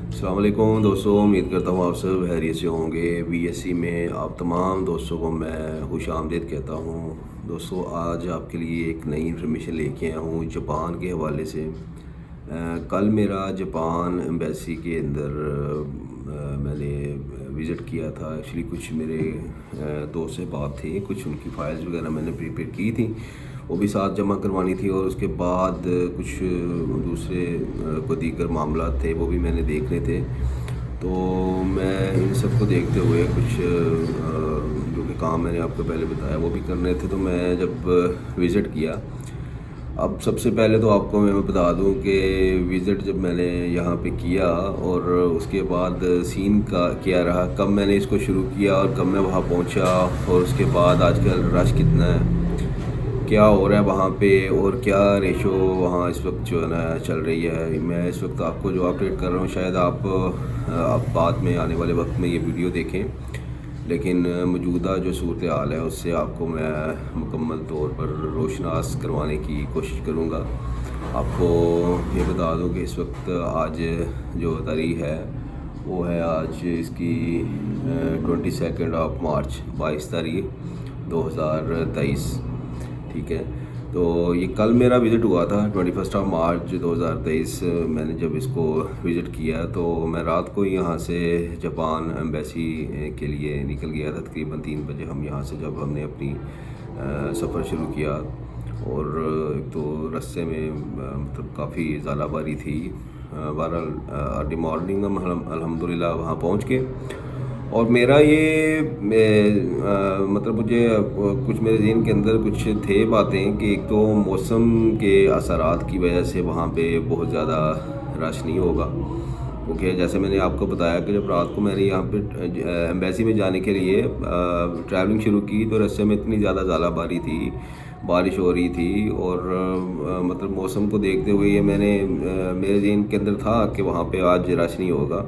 السلام علیکم دوستوں، امید کرتا ہوں آپ سب خیریت سے ہوں گے۔ BSc میں آپ تمام دوستوں کو میں خوش آمدید کہتا ہوں۔ دوستوں، آج آپ کے لیے ایک نئی انفارمیشن لے کے آیا ہوں جاپان کے حوالے سے۔ کل میرا جاپان ایمبیسی کے اندر میں نے وزٹ کیا تھا۔ ایکچولی کچھ میرے دوست سے بات تھی، کچھ ان کی فائلز وغیرہ میں نے پریپیئر کی تھی، وہ بھی ساتھ جمع کروانی تھی، اور اس کے بعد کچھ دوسرے کو دیگر معاملات تھے وہ بھی میں نے دیکھنے تھے۔ تو میں ان سب کو دیکھتے ہوئے کچھ جو کہ کام میں نے آپ کو پہلے بتایا وہ بھی کرنے تھے، تو میں جب وزٹ کیا، اب سب سے پہلے تو آپ کو میں بتا دوں کہ وزٹ جب میں نے یہاں پہ کیا اور اس کے بعد سین کا کیا رہا، کب میں نے اس کو شروع کیا اور کب میں وہاں پہنچا، اور اس کے بعد آج کل رش کتنا ہے، کیا ہو رہا ہے وہاں پہ، اور کیا ریشو وہاں اس وقت جو ہے نا چل رہی ہے۔ میں اس وقت آپ کو جو اپڈیٹ کر رہا ہوں، شاید آپ بعد میں آنے والے وقت میں یہ ویڈیو دیکھیں، لیکن موجودہ جو صورتحال ہے اس سے آپ کو میں مکمل طور پر روشناس کروانے کی کوشش کروں گا۔ آپ کو یہ بتا دوں کہ اس وقت آج جو تاریخ ہے وہ ہے آج اس کی 22 مارچ، 22 تاریخ 2023، ٹھیک ہے۔ تو یہ کل میرا وزٹ ہوا تھا 21 مارچ 2023۔ میں نے جب اس کو وزٹ کیا تو میں رات کو یہاں سے جاپان ایمبیسی کے لیے نکل گیا تھا، تقریباً 3 بجے ہم یہاں سے جب ہم نے اپنی سفر شروع کیا، اور ایک تو رستے میں مطلب کافی ژالہ باری تھی۔ بہرحال ارلی مارننگ ہم الحمدللہ وہاں پہنچ گئے، اور میرا یہ مطلب مجھے کچھ میرے ذہن کے اندر کچھ تھے باتیں کہ ایک تو موسم کے اثرات کی وجہ سے وہاں پہ بہت زیادہ رش نہیں ہوگا، کیونکہ جیسے میں نے آپ کو بتایا کہ جب رات کو میں نے یہاں پہ ایمبیسی میں جانے کے لیے ٹریولنگ شروع کی تو رستے میں اتنی زیادہ ژالہ باری تھی، بارش ہو رہی تھی، اور مطلب موسم کو دیکھتے ہوئے یہ میں نے میرے ذہن کے اندر تھا کہ وہاں پہ آج رش نہیں ہوگا۔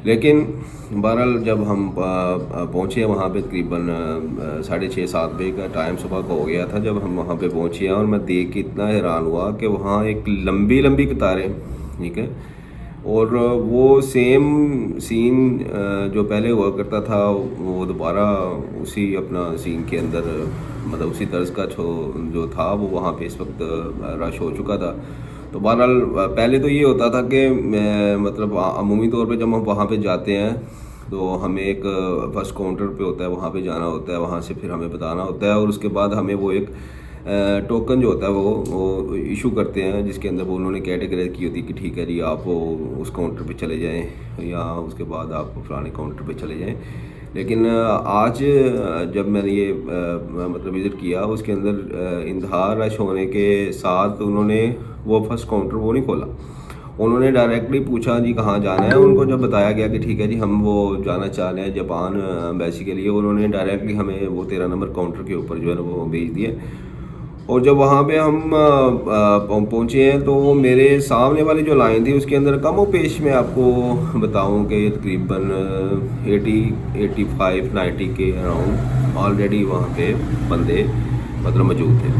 لیکن بہرحال جب ہم پہنچے وہاں پہ تقریباً 6:30-7 بجے کا ٹائم صبح کا ہو گیا تھا جب ہم وہاں پہ پہنچے، اور میں دیکھ کے اتنا حیران ہوا کہ وہاں ایک لمبی لمبی قطاریں، ٹھیک ہے، اور وہ سیم سین جو پہلے ہوا کرتا تھا وہ دوبارہ اسی اپنا سین کے اندر، مطلب اسی طرز کا جو تھا وہ وہاں پہ اس وقت رش ہو چکا تھا۔ تو بہرحال پہلے تو یہ ہوتا تھا کہ مطلب عمومی طور پہ جب ہم وہاں پہ جاتے ہیں تو ہمیں ایک فرسٹ کاؤنٹر پہ ہوتا ہے، وہاں پہ جانا ہوتا ہے، وہاں سے پھر ہمیں بتانا ہوتا ہے، اور اس کے بعد ہمیں وہ ایک ٹوکن جو ہوتا ہے وہ ایشو کرتے ہیں، جس کے اندر وہ انہوں نے کیٹیگری کی ہوتی ہے کہ ٹھیک ہے جی آپ اس کاؤنٹر پہ چلے جائیں، یا اس کے بعد آپ فلانے کاؤنٹر پہ چلے جائیں۔ لیکن آج جب میں نے یہ مطلب وزٹ کیا، اس کے اندر انتہا رش ہونے کے ساتھ انہوں نے وہ فرسٹ کاؤنٹر وہ نہیں کھولا، انہوں نے ڈائریکٹلی پوچھا جی کہاں جانا ہے۔ ان کو جب بتایا گیا کہ ٹھیک ہے جی ہم وہ جانا چاہ رہے ہیں جاپان ایمبیسی کے لیے، انہوں نے ڈائریکٹلی ہمیں وہ 13 نمبر کاؤنٹر کے اوپر جو ہے نا وہ بھیج دیے، اور جب وہاں پہ ہم پہنچے ہیں تو میرے سامنے والی جو لائن تھی اس کے اندر کم و بیش میں آپ کو بتاؤں کہ تقریباً 85-90 کے اراؤنڈ آلریڈی وہاں پہ بندے مطلب موجود تھے۔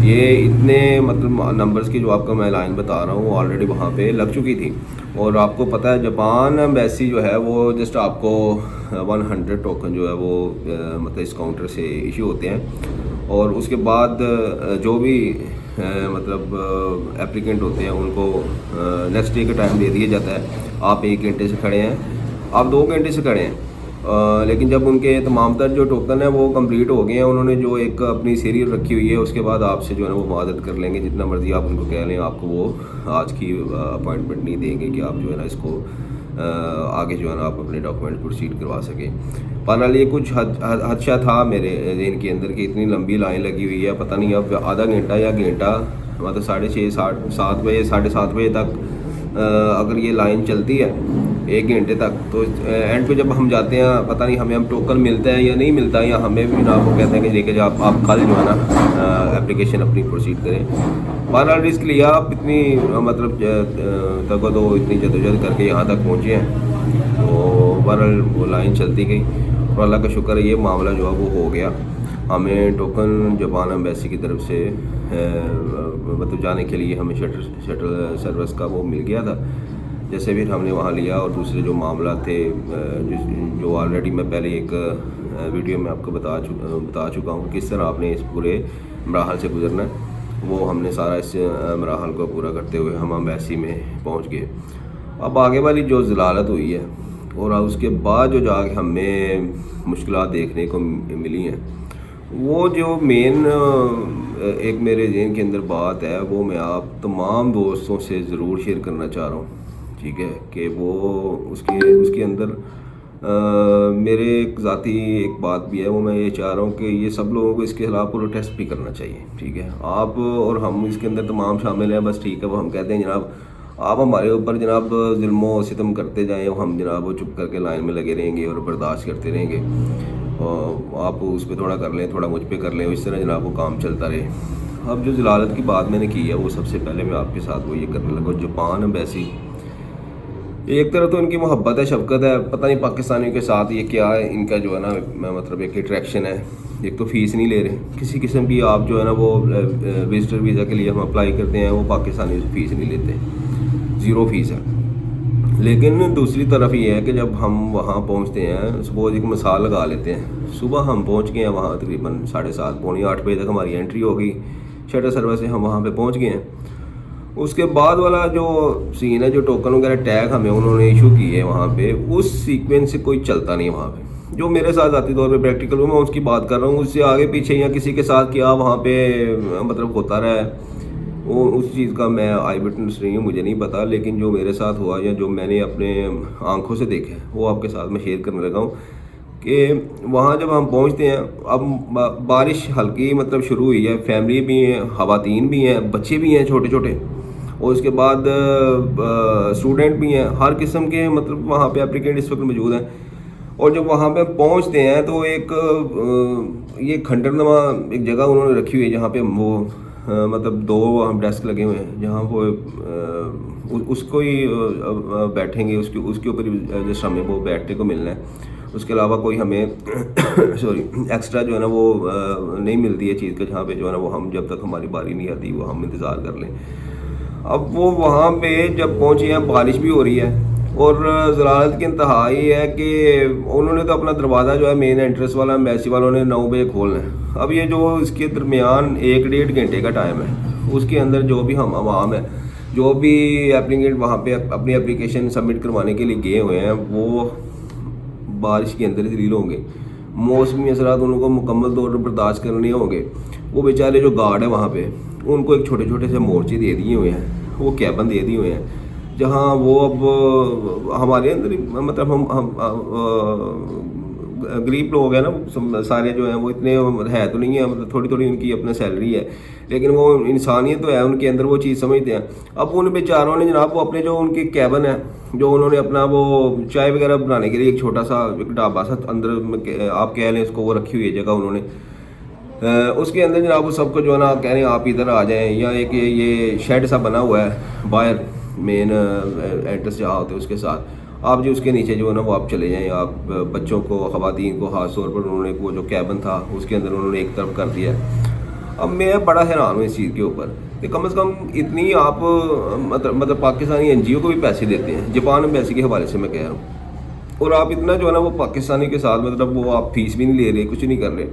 یہ اتنے مطلب نمبرز کی جو آپ کو میں لائن بتا رہا ہوں آلریڈی وہاں پہ لگ چکی تھی، اور آپ کو پتہ ہے جاپان ایمبیسی جو ہے وہ جسٹ آپ کو 100 ٹوکن جو ہے وہ مطلب اس کاؤنٹر سے ایشو ہوتے ہیں، اور اس کے بعد جو بھی مطلب اپلیکنٹ ہوتے ہیں ان کو نیکسٹ ڈے کا ٹائم دے دیا جاتا ہے۔ آپ 1 گھنٹے سے کھڑے ہیں، آپ 2 گھنٹے سے کھڑے ہیں، لیکن جب ان کے تمام تر جو ٹوکن ہیں وہ کمپلیٹ ہو گئے ہیں، انہوں نے جو ایک اپنی سیریل رکھی ہوئی ہے، اس کے بعد آپ سے جو ہے نا وہ معذرت کر لیں گے، جتنا مرضی آپ ان کو کہہ لیں، آپ کو وہ آج کی اپوائنٹمنٹ نہیں دیں گے کہ آپ جو ہے نا اس کو آگے جو ہے نا آپ اپنے ڈاکومنٹ پروسیڈ کروا سکیں۔ بہرحال یہ کچھ خدشہ تھا میرے ذہن کے اندر کہ اتنی لمبی لائن لگی ہوئی ہے، پتہ نہیں اب آدھا گھنٹہ یا گھنٹہ مطلب 6:30-7 بجے 7:30 بجے تک اگر یہ لائن چلتی ہے 1 گھنٹے تک، تو اینڈ پہ جب ہم جاتے ہیں پتہ نہیں ہمیں ٹوکن ملتا ہے یا نہیں ملتا، یا ہمیں بھی نا وہ کہتے ہیں کہ دیکھیں جی آپ کل جو ہے نا اپلیکیشن اپنی پروسیڈ کریں۔ بہرحال رسک لیا، آپ اتنی مطلب تک تو اتنی جدوجہد کر کے یہاں تک پہنچے ہیں، تو بہرحال وہ لائن چلتی گئی، اور اللہ کا شکر ہے یہ معاملہ جو ہے وہ ہو گیا۔ ہمیں ٹوکن جاپان ایمبیسی کی طرف سے مطلب جانے کے لیے ہمیں شٹل سروس کا وہ مل گیا تھا، جیسے پھر ہم نے وہاں لیا، اور دوسرے جو معاملات تھے جو آلریڈی میں پہلے ایک ویڈیو میں آپ کو بتا چکا ہوں کس طرح آپ نے اس پورے مراحل سے گزرنا ہے، وہ ہم نے سارا اس مراحل کو پورا کرتے ہوئے ہم ایمبیسی میں پہنچ گئے۔ اب آگے والی جو ضلالت ہوئی ہے اور اس کے بعد جو جا کے ہمیں مشکلات دیکھنے کو ملی ہیں، وہ جو مین ایک میرے ذہن کے اندر بات ہے، وہ میں آپ تمام دوستوں سے ضرور شیئر کرنا چاہ رہا ہوں، ٹھیک ہے، کہ وہ اس کے اندر میرے ایک ذاتی ایک بات بھی ہے، وہ میں یہ چاہ رہا ہوں کہ یہ سب لوگوں کو اس کے خلاف پروٹیسٹ بھی کرنا چاہیے، ٹھیک ہے، آپ اور ہم اس کے اندر تمام شامل ہیں، بس ٹھیک ہے، وہ ہم کہتے ہیں جناب آپ ہمارے اوپر جناب ظلم و ستم کرتے جائیں، ہم جناب وہ چپ کر کے لائن میں لگے رہیں گے اور برداشت کرتے رہیں گے، آپ اس پہ تھوڑا کر لیں، تھوڑا مجھ پہ کر لیں، اس طرح جناب وہ کام چلتا رہے۔ اب جو ضلالت کی بات میں نے کی ہے، وہ سب سے پہلے میں آپ کے ساتھ وہ یہ کرنے لگا، جاپان ایمبیسی، ایک طرح تو ان کی محبت ہے، شفقت ہے، پتہ نہیں پاکستانیوں کے ساتھ یہ کیا ہے ان کا جو ہے نا، مطلب ایک اٹریکشن ہے، ایک تو فیس نہیں لے رہے کسی قسم کی، آپ جو ہے نا وہ وزٹر ویزا کے لیے ہم اپلائی کرتے ہیں، وہ پاکستانی سے فیس نہیں لیتے، 0 فیس ہے۔ لیکن دوسری طرف یہ ہے کہ جب ہم وہاں پہنچتے ہیں، سپوز ایک مثال لگا لیتے ہیں، صبح ہم پہنچ گئے ہیں وہاں تقریباً 7:30 پونے 8 بجے تک ہماری انٹری ہو گئی، شٹر سروس سے ہم وہاں پہ پہنچ گئے ہیں۔ اس کے بعد والا جو سین ہے، جو ٹوکن وغیرہ ٹیگ ہمیں انہوں نے ایشو کیے ہیں وہاں پہ، اس سیکوینس سے کوئی چلتا نہیں وہاں پہ، جو میرے ساتھ ذاتی طور پہ پریکٹیکل ہوں، میں اس کی بات کر رہا ہوں، اس سے آگے پیچھے یا کسی کے ساتھ کیا وہاں پہ مطلب ہوتا رہا ہے، وہ اس چیز کا میں آئی وٹنس نہیں ہوں، مجھے نہیں پتا، لیکن جو میرے ساتھ ہوا یا جو میں نے اپنے آنکھوں سے دیکھا ہے، وہ آپ کے ساتھ میں شیئر کرنے لگا ہوں کہ وہاں جب ہم پہنچتے ہیں، اب بارش ہلکی مطلب شروع ہوئی ہے، فیملی بھی ہیں، خواتین بھی ہیں، بچے بھی ہیں چھوٹے چھوٹے، اور اس کے بعد اسٹوڈنٹ بھی ہیں، ہر قسم کے مطلب وہاں پہ اپلیکینٹ اس وقت موجود ہیں۔ اور جب وہاں پہ پہنچتے ہیں تو ایک یہ کھنڈر نما ایک جگہ انہوں نے رکھی ہوئی ہے، جہاں پہ وہ مطلب 2 ڈیسک لگے ہوئے ہیں، جہاں وہ اس کو ہی بیٹھیں گے، اس کے اوپر جس ہمیں وہ بیٹھنے کو ملنا ہے، اس کے علاوہ کوئی ہمیں سوری ایکسٹرا جو ہے نا وہ نہیں ملتی ہے چیز کا، جہاں پہ جو ہے نا وہ ہم جب تک ہماری باری نہیں آتی وہ ہم انتظار کر لیں۔ اب وہ وہاں پہ جب پہنچے ہیں، بارش بھی ہو رہی ہے، اور ضلالت کی انتہا یہ ہے کہ انہوں نے تو اپنا دروازہ جو ہے مین انٹرنس والا ایمبیسی والوں نے 9 بجے کھولنا ہے۔ اب یہ جو اس کے درمیان 1-1.5 گھنٹے کا ٹائم ہے، اس کے اندر جو بھی ہم عوام ہیں، جو بھی اپلیکینٹ وہاں پہ اپنی اپلیکیشن سبمٹ کروانے کے لیے گئے ہوئے ہیں، وہ بارش کے اندر ذلیل ہوں گے، موسمی اثرات ان کو مکمل طور پر برداشت کرنے ہوں گے۔ وہ بیچارے جو گارڈ ہیں وہاں پہ، ان کو ایک چھوٹے چھوٹے سے مورچے دے دیے ہوئے ہیں، وہ کیبن دے دیے ہوئے ہیں، جہاں وہ اب ہمارے اندر مطلب ہم غریب لوگ ہیں نا سارے جو ہیں، وہ اتنے ہے تو نہیں ہے، مطلب تھوڑی تھوڑی ان کی اپنا سیلری ہے، لیکن وہ انسانیت تو ہے ان کے اندر، وہ چیز سمجھتے ہیں۔ اب ان بیچاروں نے جناب وہ اپنے جو ان کے کیبن ہے، جو انہوں نے اپنا وہ چائے وغیرہ بنانے کے لیے ایک چھوٹا سا ایک ڈھابا سا اندر آپ کہہ لیں اس کو، وہ رکھی ہوئی ہے جگہ انہوں نے، اس کے اندر جناب وہ سب کو جو ہے نا کہہ رہے ہیں آپ ادھر آ جائیں، یا ایک یہ شیڈ سا بنا ہوا ہے باہر مین انٹرنس جہاں ہوتے ہیں اس کے ساتھ، آپ جو اس کے نیچے جو ہے نا وہ آپ چلے جائیں، آپ بچوں کو خواتین کو خاص طور پر انہوں نے وہ جو کیبن تھا اس کے اندر انہوں نے ایک طرف کر دیا ہے۔ اب میں بڑا حیران ہوں اس چیز کے اوپر کہ کم از کم اتنی آپ مطلب پاکستانی NGO کو بھی پیسے دیتے ہیں، جاپان ایمبیسی کے حوالے سے میں کہہ رہا ہوں، اور آپ اتنا جو ہے نا وہ پاکستانی کے ساتھ مطلب وہ آپ فیس بھی نہیں لے رہے، کچھ نہیں کر رہے۔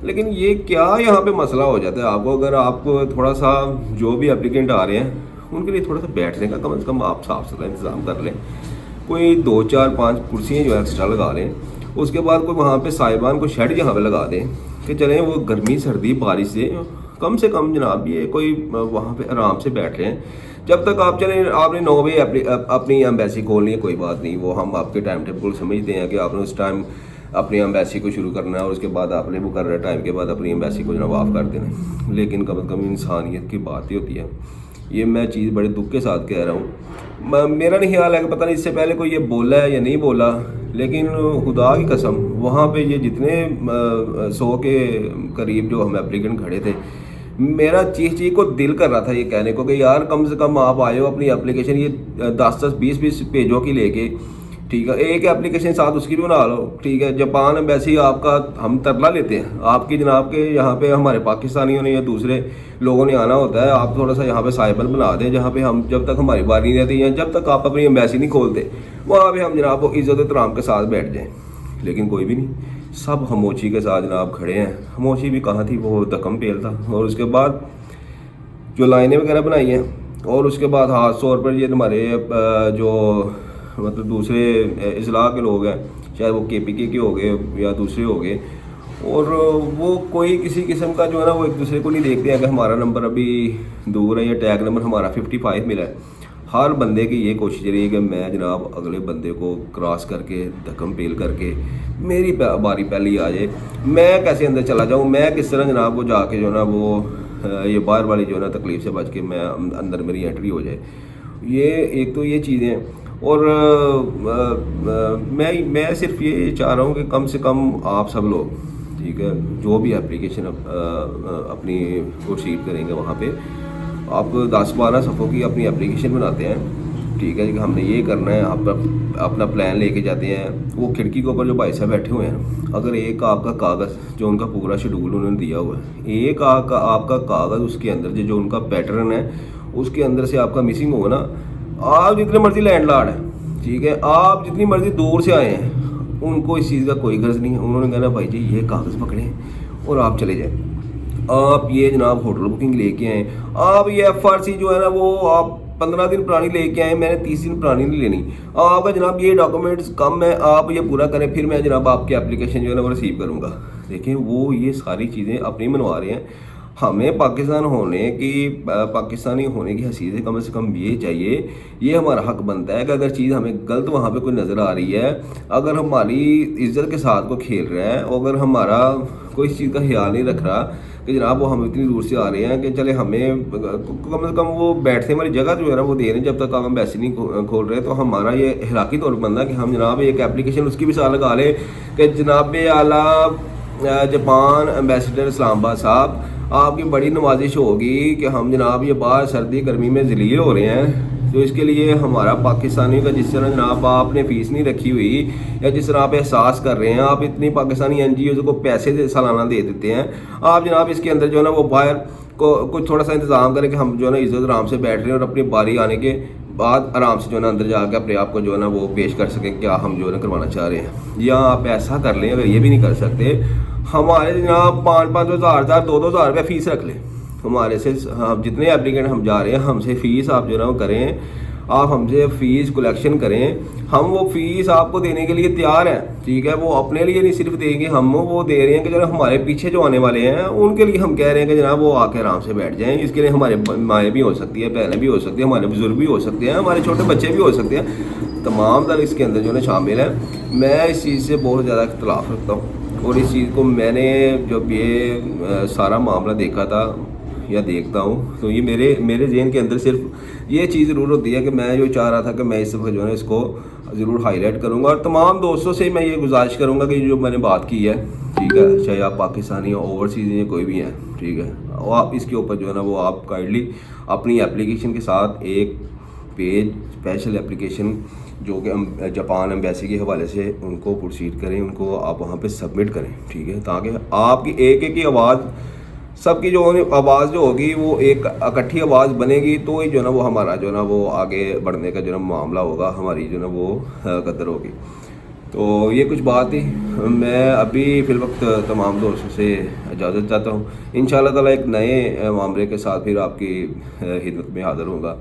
لیکن یہ کیا یہاں پہ مسئلہ ہو جاتا ہے آپ کو، اگر آپ کو تھوڑا سا جو بھی اپلیکینٹ آ رہے ہیں ان کے لیے تھوڑا سا بیٹھنے کا کم از کم آپ صاف ستھرا انتظام کر لیں، کوئی 2 4 5 کرسیاں جو ہے ایکسٹرا لگا لیں، اس کے بعد کوئی وہاں پہ صاحبان کو شیڈ یہاں پہ لگا دیں کہ چلیں وہ گرمی سردی بارش سے کم جناب یہ کوئی وہاں پہ آرام سے بیٹھ رہے ہیں، جب تک آپ چلیں آپ نے 9 بجے اپنی ایمبیسی کھولنی ہے، کوئی بات نہیں، وہ ہم آپ کے ٹائم ٹیبل سمجھتے ہیں کہ آپ نے اس ٹائم اپنی ایمبیسی کو شروع کرنا ہے، اور اس کے بعد آپ نے وہ کر رہے ٹائم کے بعد اپنی ایمبیسی کو جناب آف کر دینا، لیکن کم از کم انسانیت کی بات ہی ہوتی ہے۔ یہ میں چیز بڑے دکھ کے ساتھ کہہ رہا ہوں، میرا نہیں خیال ہے کہ پتہ نہیں اس سے پہلے کوئی یہ بولا ہے یا نہیں بولا، لیکن خدا کی قسم وہاں پہ یہ جتنے 100 کے قریب جو ہم اپلیکینٹ کھڑے تھے، میرا چیخ کو دل کر رہا تھا یہ کہنے کو کہ یار کم سے کم آپ آئے ہو اپنی اپلیکیشن یہ 10 10 20 20 پیجوں کی لے کے، ٹھیک ہے، ایک اپلیکیشن ساتھ اس کی بھی بنا لو، ٹھیک ہے۔ جاپان ایمبیسی آپ کا ہم ترلا لیتے ہیں آپ کی جناب کے یہاں پہ ہمارے پاکستانیوں نے یا دوسرے لوگوں نے آنا ہوتا ہے، آپ تھوڑا سا یہاں پہ سائبر بنا دیں جہاں پہ ہم جب تک ہماری باری نہیں رہتی یا جب تک آپ اپنی ایمبیسی نہیں کھولتے وہاں پہ ہم جناب کو عزت و احترام کے ساتھ بیٹھ جائیں، لیکن کوئی بھی نہیں، سب خاموشی کے ساتھ جناب کھڑے ہیں۔ خاموشی بھی کہاں تھی، وہ دکم پیل تھا۔ اور اس کے بعد جو لائنیں وغیرہ بنائی ہیں، اور اس کے بعد خاص طور پر یہ ہمارے جو مطلب دوسرے اضلاع کے لوگ ہیں، چاہے وہ کے پی کے ہو گئے یا دوسرے ہو گئے، اور وہ کوئی کسی قسم کا جو ہے نا وہ ایک دوسرے کو نہیں دیکھتے ہیں کہ ہمارا نمبر ابھی دور ہے یا ٹیگ نمبر ہمارا 55 ملا ہے۔ ہر بندے کی یہ کوشش رہی ہے کہ میں جناب اگلے بندے کو کراس کر کے دھکم پیل کر کے میری باری پہلی آ جائے، میں کیسے اندر چلا جاؤں، میں کس طرح جناب وہ جا کے جو ہے نا وہ یہ باہر والی جو ہے نا تکلیف سے بچ کے میں اندر میری انٹری ہو جائے۔ یہ ایک تو یہ چیزیں، اور میں صرف یہ چاہ رہا ہوں کہ کم سے کم آپ سب لوگ، ٹھیک ہے، جو بھی اپلیکیشن اپنی پروسیڈ کریں گے وہاں پہ آپ 10-12 صفحوں کی اپنی اپلیکیشن بناتے ہیں، ٹھیک ہے، کہ ہم نے یہ کرنا ہے، آپ اپنا پلان لے کے جاتے ہیں۔ وہ کھڑکی کے اوپر جو بھائی صاحب بیٹھے ہوئے ہیں، اگر ایک آپ کا کاغذ جو ان کا پورا شیڈول انہوں نے دیا ہوا ہے، ایک آپ کا کاغذ اس کے اندر جو ان کا پیٹرن ہے اس کے اندر سے آپ کا مسنگ ہوگا نا، آپ جتنے مرضی لینڈ لارڈ ہیں، ٹھیک ہے، آپ جتنی مرضی دور سے آئے ہیں، ان کو اس چیز کا کوئی غرض نہیں ہے۔ انہوں نے کہنا بھائی جی یہ کاغذ پکڑیں اور آپ چلے جائیں۔ آپ یہ جناب ہوٹل بکنگ لے کے آئیں، آپ یہ ایف آر سی جو ہے نا وہ آپ 15 دن پرانی لے کے آئیں، میں نے 30 دن پرانی نہیں لینی، آپ کا جناب یہ ڈاکومنٹس کم ہے، آپ یہ پورا کریں، پھر میں جناب آپ کی اپلیکیشن جو ہے نا وہ ریسیو کروں گا۔ دیکھیں وہ یہ ساری چیزیں اپنی منوا رہے ہیں۔ ہمیں پاکستانی ہونے کی حیثیت کم سے کم یہ چاہیے، یہ ہمارا حق بنتا ہے کہ اگر چیز ہمیں غلط وہاں پہ کوئی نظر آ رہی ہے، اگر ہماری عزت کے ساتھ کو کھیل رہا ہے، اور اگر ہمارا کوئی اس چیز کا خیال نہیں رکھ رہا کہ جناب وہ ہم اتنی دور سے آ رہے ہیں کہ چلے ہمیں کم سے کم وہ بیٹھنے والی جگہ جو ہے نا وہ دے رہے ہیں، جب تک ہم ایمبیسی نہیں کھول رہے، تو ہمارا یہ اخلاقی طور پر بنتا ہے کہ ہم جناب ایک اپلیکیشن اس کی مثال لگا لیں کہ جناب اعلیٰ جاپان ایمبیسڈر اسلام آباد صاحب، آپ کی بڑی نوازش ہوگی کہ ہم جناب یہ باہر سردی گرمی میں ذلیل ہو رہے ہیں، تو اس کے لیے ہمارا پاکستانی کا جس طرح جناب آپ نے فیس نہیں رکھی ہوئی یا جس طرح آپ احساس کر رہے ہیں، آپ اتنی پاکستانی این جی اوز کو پیسے سالانہ دے دیتے ہیں، آپ جناب اس کے اندر جو ہے نا وہ باہر کو کچھ تھوڑا سا انتظام کریں کہ ہم جو ہے نا عزت آرام سے بیٹھ رہے ہیں اور اپنی باری آنے کے بعد آرام سے جو ہے نا اندر جا کے اپنے آپ کو جو ہے نا وہ پیش کر سکیں کیا ہم جو ہے نا کروانا چاہ رہے ہیں۔ یا آپ ایسا کر لیں، اگر یہ بھی نہیں کر سکتے، ہمارے جناب 5-5 ہزار 2,000 روپے فیس رکھ لیں ہمارے سے، جتنے اپلیکینٹ ہم جا رہے ہیں ہم سے فیس آپ جو ہے نا وہ کریں، آپ ہم سے فیس کلیکشن کریں، ہم وہ فیس آپ کو دینے کے لیے تیار ہیں، ٹھیک ہے، وہ اپنے لیے نہیں صرف دیں گے، ہم وہ دے رہے ہیں کہ جو ہمارے پیچھے جو آنے والے ہیں ان کے لیے ہم کہہ رہے ہیں کہ جناب وہ آ کے آرام سے بیٹھ جائیں۔ اس کے لیے ہمارے مائیں بھی ہو سکتی ہیں، بہنیں بھی ہو سکتی ہیں، ہمارے بزرگ بھی ہو سکتے ہیں، ہمارے چھوٹے بچے بھی ہو سکتے ہیں، تمام تر اس کے اندر جو ہے شامل ہیں۔ میں اس چیز سے بہت زیادہ اختلاف رکھتا ہوں، اور اس چیز کو میں نے جب یہ سارا معاملہ دیکھا تھا یا دیکھتا ہوں تو یہ میرے ذہن کے اندر صرف یہ چیز ضرور ہوتی ہے کہ میں جو چاہ رہا تھا کہ میں اس دفعہ جو ہے اس کو ضرور ہائی لائٹ کروں گا، اور تمام دوستوں سے میں یہ گزارش کروں گا کہ جو میں نے بات کی ہے، ٹھیک ہے، چاہے آپ پاکستانی یا اوورسیز ہیں کوئی بھی ہیں، ٹھیک ہے، اور آپ اس کے اوپر جو ہے نا وہ آپ کائنڈلی اپنی اپلیکیشن کے ساتھ ایک پیج اسپیشل اپلیکیشن جو کہ جاپان ایمبیسی کے حوالے سے ان کو پروسیڈ کریں، ان کو آپ وہاں پہ سبمٹ کریں، ٹھیک ہے، تاکہ آپ کی ایک کی آواز، سب کی جو آواز جو ہوگی وہ ایک اکٹھی آواز بنے گی، تو ہی جو ہے نا وہ ہمارا جو ہے نا وہ آگے بڑھنے کا جو ہے نا معاملہ ہوگا، ہماری جو ہے نا وہ قدر ہوگی۔ تو یہ کچھ بات تھی، میں ابھی فی الوقت تمام دوستوں سے اجازت چاہتا ہوں، انشاءاللہ تعالیٰ ایک نئے معاملے کے ساتھ پھر آپ کی خدمت میں حاضر ہوں گا۔